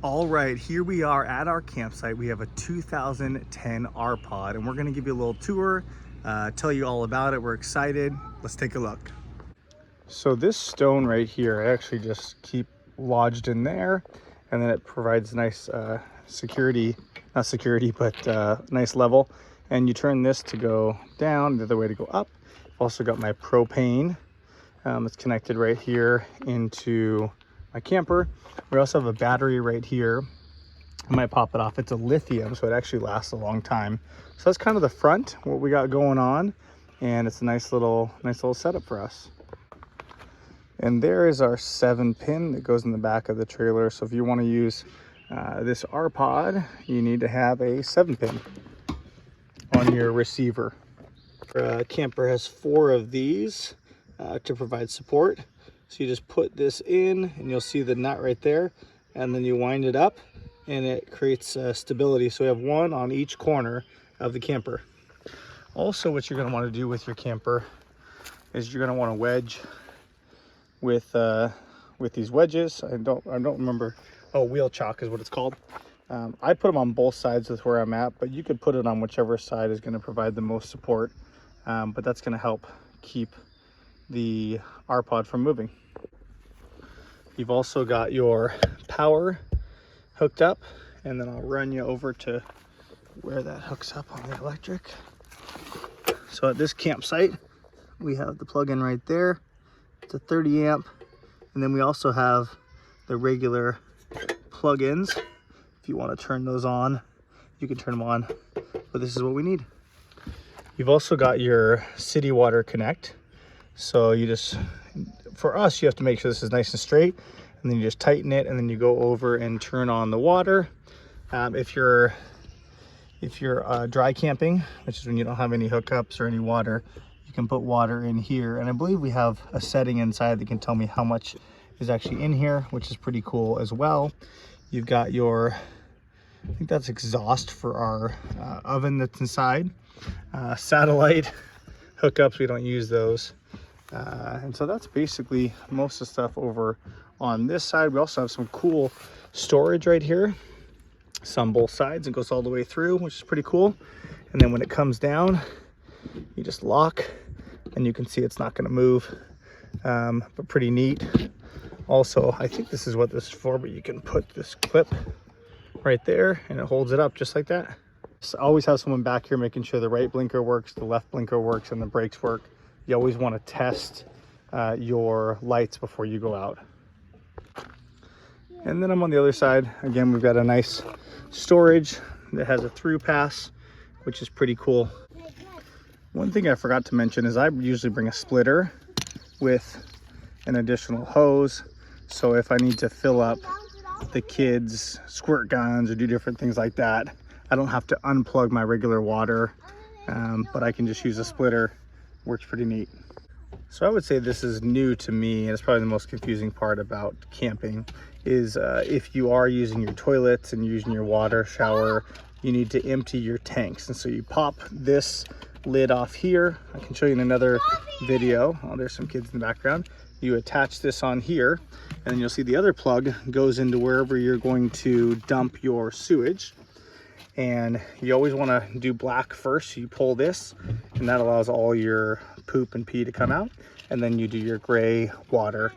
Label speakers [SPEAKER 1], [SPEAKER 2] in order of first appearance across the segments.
[SPEAKER 1] All right, here we are at our campsite. We have a 2010 R-Pod, and we're gonna give you a little tour, tell you all about it. We're excited. Let's take a look. So this stone right here, I actually just keep lodged in there, and then it provides nice security, not security, but nice level. And you turn this to go down, the other way to go up. I've also got my propane. It's connected right here into my camper. We also have a battery right here. I might pop it off. It's a lithium, so it actually lasts a long time. So that's kind of the front, what we got going on, and it's a nice little setup for us. And there is our 7-pin that goes in the back of the trailer. So if you want to use this R-Pod, you need to have a 7-pin on your receiver. Our camper has 4 of these to provide support. So you just put this in and you'll see the nut right there, and then you wind it up and it creates stability. So we have one on each corner of the camper. Also, what you're going to want to do with your camper is you're going to want to wedge with these wedges. I don't remember. Oh, wheel chock is what it's called. I put them on both sides with where I'm at, but you could put it on whichever side is going to provide the most support. But that's going to help keep the R-Pod from moving. You've also got your power hooked up, and then I'll run you over to where that hooks up on the electric. So at this campsite, we have the plug-in right there. It's a 30 amp, and then we also have the regular plug-ins. If you want to turn those on, you can turn them on, but this is what we need. You've also got your city water connect. So you just, for us, you have to make sure this is nice and straight, and then you just tighten it, and then you go over and turn on the water. If you're dry camping, which is when you don't have any hookups or any water, you can put water in here. And I believe we have a setting inside that can tell me how much is actually in here, which is pretty cool as well. You've got your, I think that's exhaust for our oven that's inside. Satellite hookups, we don't use those. And so that's basically most of the stuff over on this side. We also have some cool storage right here. It's on both sides and goes all the way through, which is pretty cool. And then when it comes down, you just lock, and you can see it's not going to move, but pretty neat. Also, I think this is what this is for, but you can put this clip right there and it holds it up just like that. So always have someone back here making sure the right blinker works, the left blinker works, and the brakes work. You always want to test your lights before you go out. And then I'm on the other side. Again, we've got a nice storage that has a through pass, which is pretty cool. One thing I forgot to mention is I usually bring a splitter with an additional hose. So if I need to fill up the kids' squirt guns or do different things like that, I don't have to unplug my regular water, but I can just use a splitter. Works pretty neat. So I would say this is new to me, and it's probably the most confusing part about camping is if you are using your toilets and using your water shower, you need to empty your tanks. And so you pop this lid off here. I can show you in another video. Oh, there's some kids in the background. You attach this on here, and then you'll see the other plug goes into wherever you're going to dump your sewage. And you always want to do black first. So you pull this, and that allows all your poop and pee to come out, and then you do your gray water.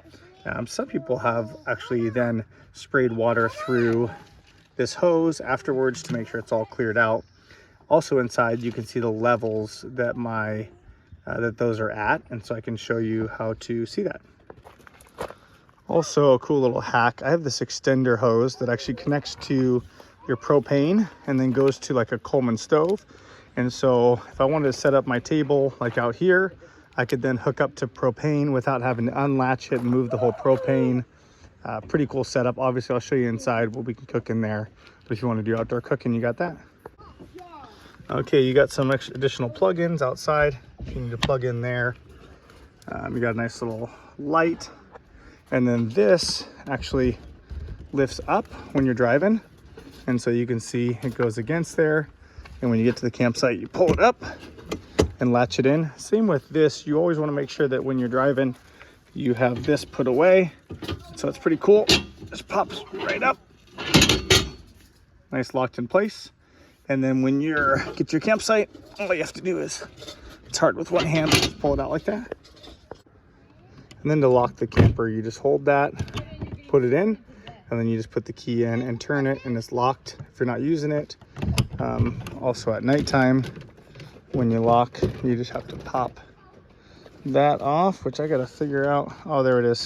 [SPEAKER 1] Some people have actually then sprayed water through this hose afterwards to make sure it's all cleared out. Also inside you can see the levels that that those are at, and so I can show you how to see that. Also a cool little hack, I have this extender hose that actually connects to your propane and then goes to like a Coleman stove. And so if I wanted to set up my table like out here, I could then hook up to propane without having to unlatch it and move the whole propane. Pretty cool setup. Obviously I'll show you inside what we can cook in there, but if you want to do outdoor cooking, you got that. Okay, you got some additional plug-ins outside if you need to plug in there. You got a nice little light, and then this actually lifts up when you're driving. And so you can see it goes against there. And when you get to the campsite, you pull it up and latch it in. Same with this. You always want to make sure that when you're driving, you have this put away. So it's pretty cool. Just pops right up Nice locked in place. And then when you're get to your campsite, all you have to do is, it's hard with one hand, just pull it out like that. And then to lock the camper, you just hold that, put it in, and then you just put the key in and turn it, and it's locked if you're not using it. Also at nighttime, when you lock, you just have to pop that off, which I gotta figure out. Oh, there it is.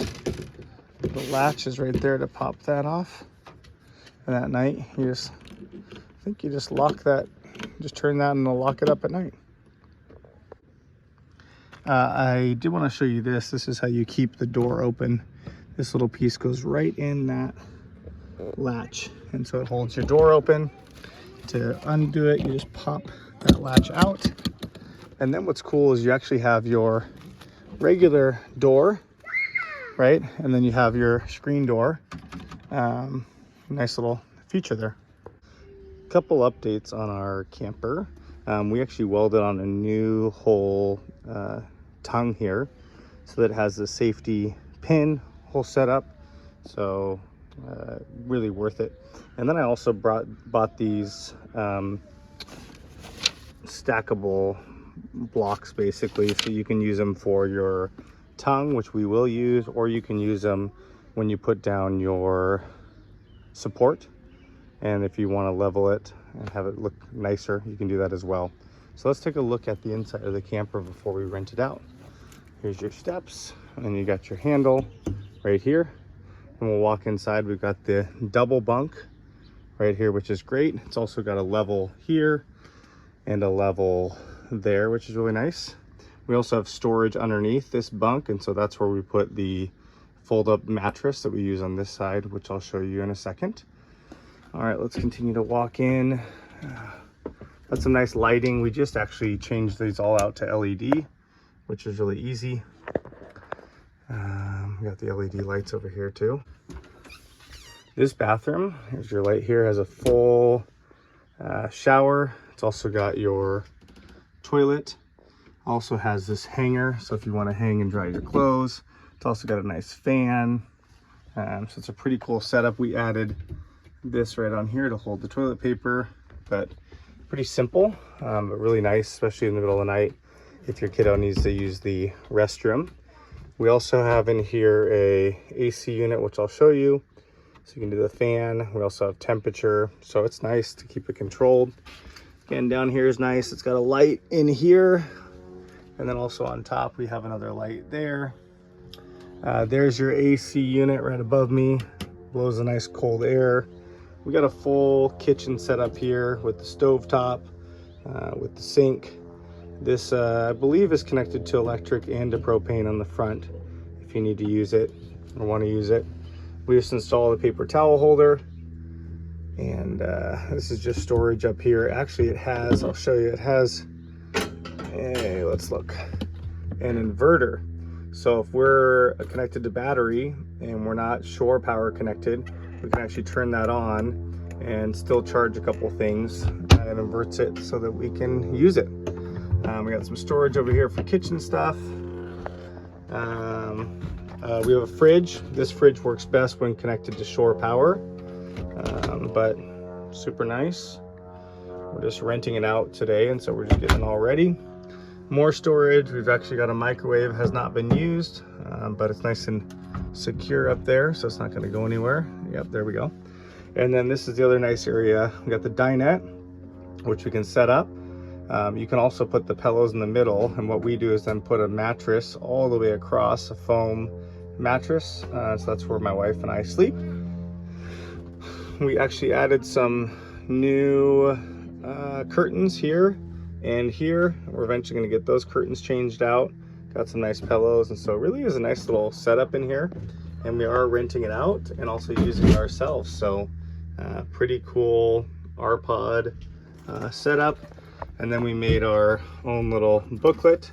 [SPEAKER 1] The latch is right there to pop that off. And at night, I think you just lock that, just turn that and it'll lock it up at night. I did want to show you this. This is how you keep the door open. This little piece goes right in that latch, and so it holds your door open. To undo it, you just pop that latch out. And then what's cool is you actually have your regular door, right? And then you have your screen door. Nice little feature there. Couple updates on our camper. We actually welded on a new hole tongue here, so that it has the safety pin hole set up. So really worth it. And then I also bought these stackable blocks, basically, so you can use them for your tongue, which we will use, or you can use them when you put down your support. And if you want to level it and have it look nicer, you can do that as well. So let's take a look at the inside of the camper before we rent it out. Here's your steps, and you got your handle right here. And we'll walk inside. We've got the double bunk right here, which is great. It's also got a level here and a level there, which is really nice. We also have storage underneath this bunk, and so that's where we put the fold-up mattress that we use on this side, which I'll show you in a second. All right, let's continue to walk in. Got some nice lighting. We just actually changed these all out to LED, which is really easy. We got the LED lights over here too. This bathroom, here's your light here, has a full shower. It's also got your toilet. Also has this hanger, so if you want to hang and dry your clothes. It's also got a nice fan. So it's a pretty cool setup. We added this right on here to hold the toilet paper, but pretty simple, but really nice, especially in the middle of the night if your kiddo needs to use the restroom. We also have in here a AC unit, which I'll show you. So you can do the fan. We also have temperature, so it's nice to keep it controlled. Again, down here is nice. It's got a light in here, and then also on top we have another light there. There's your AC unit right above me. Blows a nice cold air. We got a full kitchen set up here with the stovetop, with the sink. This, I believe, is connected to electric and to propane on the front if you need to use it or want to use it. We just installed a paper towel holder, and this is just storage up here. Actually, it has, I'll show you, it has, hey, let's look, an inverter. So if we're connected to battery and we're not shore power connected, we can actually turn that on and still charge a couple things. It inverts it so that we can use it. We got some storage over here for kitchen stuff. We have a fridge. This fridge works best when connected to shore power, but super nice. We're just renting it out today, and so we're just getting it all ready. More storage. We've actually got a microwave, has not been used, but it's nice and secure up there, so it's not going to go anywhere. Yep, there we go. And then this is the other nice area. We got the dinette, which we can set up. You can also put the pillows in the middle, and what we do is then put a mattress all the way across, a foam mattress. So that's where my wife and I sleep. We actually added some new curtains here and here. We're eventually going to get those curtains changed out. Got some nice pillows, and so it really is a nice little setup in here, and we are renting it out and also using it ourselves. So pretty cool RPod setup. And then we made our own little booklet.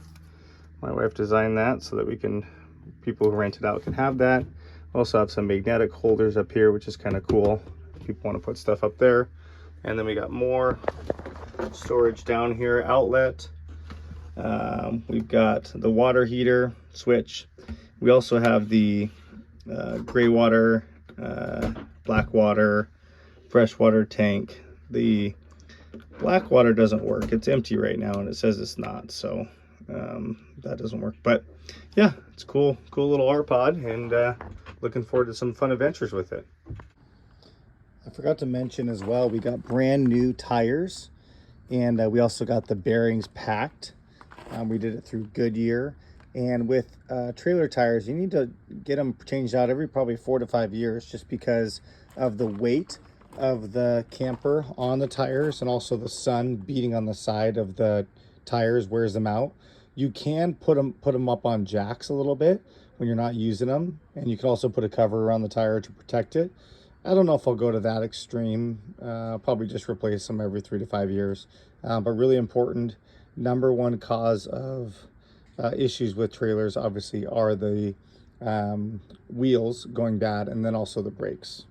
[SPEAKER 1] My wife designed that so that we can, people who rent it out can have that. Also have some magnetic holders up here, which is kind of cool if people want to put stuff up there. And then we got more storage down here, outlet. We've got the water heater switch. We also have the gray water, black water, freshwater tank. The black water doesn't work. It's empty right now and it says it's not, so that doesn't work. But yeah, it's cool little R pod, and looking forward to some fun adventures with it. I forgot to mention as well, we got brand new tires, and we also got the bearings packed. We did it through Goodyear. And with trailer tires, you need to get them changed out every probably 4 to 5 years, just because of the weight of the camper on the tires, and also the sun beating on the side of the tires wears them out. You can put them up on jacks a little bit when you're not using them, and you can also put a cover around the tire to protect it. I don't know if I'll go to that extreme. Probably just replace them every 3 to 5 years. But really important, number one cause of issues with trailers obviously are the wheels going bad, and then also the brakes.